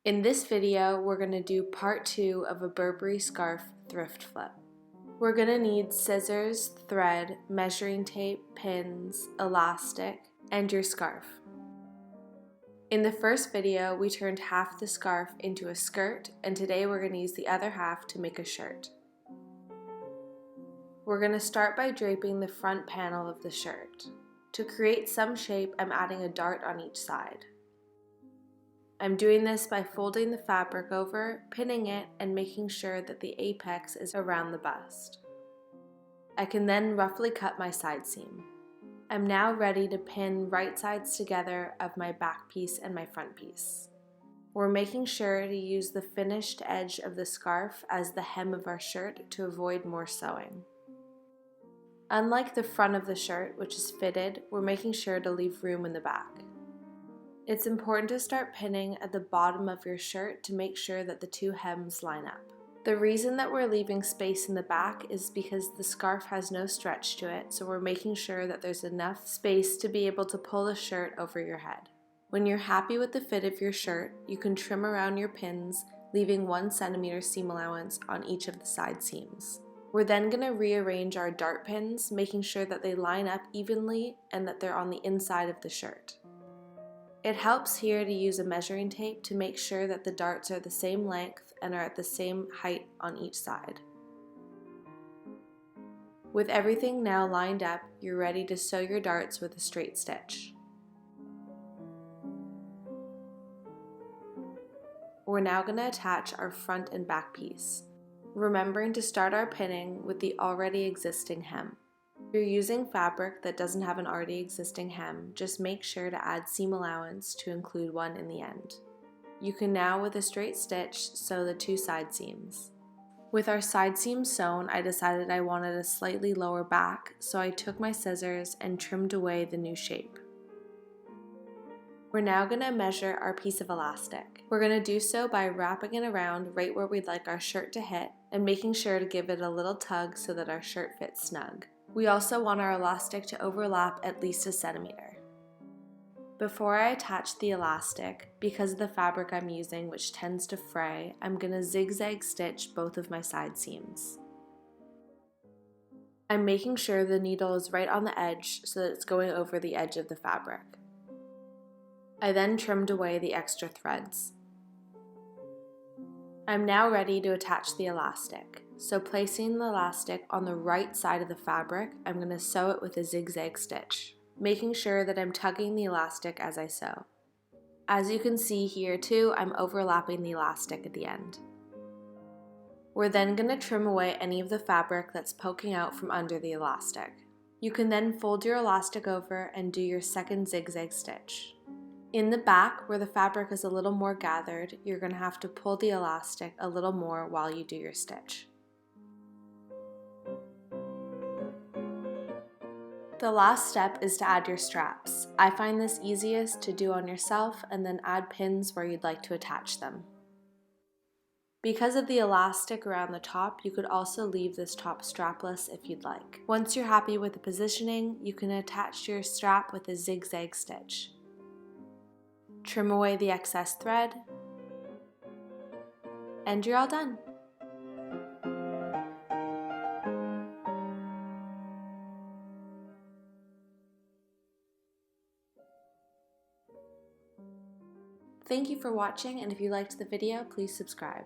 In this video, we're going to do part 2 of a Burberry scarf thrift flip. We're going to need scissors, thread, measuring tape, pins, elastic, and your scarf. In the first video, we turned half the scarf into a skirt, and today we're going to use the other half to make a shirt. We're going to start by draping the front panel of the shirt. To create some shape, I'm adding a dart on each side. I'm doing this by folding the fabric over, pinning it, and making sure that the apex is around the bust. I can then roughly cut my side seam. I'm now ready to pin right sides together of my back piece and my front piece. We're making sure to use the finished edge of the scarf as the hem of our shirt to avoid more sewing. Unlike the front of the shirt, which is fitted, we're making sure to leave room in the back. It's important to start pinning at the bottom of your shirt to make sure that the two hems line up. The reason that we're leaving space in the back is because the scarf has no stretch to it, so we're making sure that there's enough space to be able to pull the shirt over your head. When you're happy with the fit of your shirt, you can trim around your pins, leaving 1 cm seam allowance on each of the side seams. We're then going to rearrange our dart pins, making sure that they line up evenly and that they're on the inside of the shirt. It helps here to use a measuring tape to make sure that the darts are the same length and are at the same height on each side. With everything now lined up, you're ready to sew your darts with a straight stitch. We're now going to attach our front and back piece, remembering to start our pinning with the already existing hem. If you're using fabric that doesn't have an already existing hem, just make sure to add seam allowance to include one in the end. You can now, with a straight stitch, sew the 2 side seams. With our side seams sewn, I decided I wanted a slightly lower back, so I took my scissors and trimmed away the new shape. We're now going to measure our piece of elastic. We're going to do so by wrapping it around right where we'd like our shirt to hit and making sure to give it a little tug so that our shirt fits snug. We also want our elastic to overlap at least 1 centimeter. Before I attach the elastic, because of the fabric I'm using, which tends to fray, I'm going to zigzag stitch both of my side seams. I'm making sure the needle is right on the edge so that it's going over the edge of the fabric. I then trimmed away the extra threads. I'm now ready to attach the elastic. So placing the elastic on the right side of the fabric, I'm going to sew it with a zigzag stitch, making sure that I'm tugging the elastic as I sew. As you can see here too, I'm overlapping the elastic at the end. We're then going to trim away any of the fabric that's poking out from under the elastic. You can then fold your elastic over and do your second zigzag stitch. In the back, where the fabric is a little more gathered, you're going to have to pull the elastic a little more while you do your stitch. The last step is to add your straps. I find this easiest to do on yourself and then add pins where you'd like to attach them. Because of the elastic around the top, you could also leave this top strapless if you'd like. Once you're happy with the positioning, you can attach your strap with a zigzag stitch. Trim away the excess thread, and you're all done. Thank you for watching, and if you liked the video, please subscribe.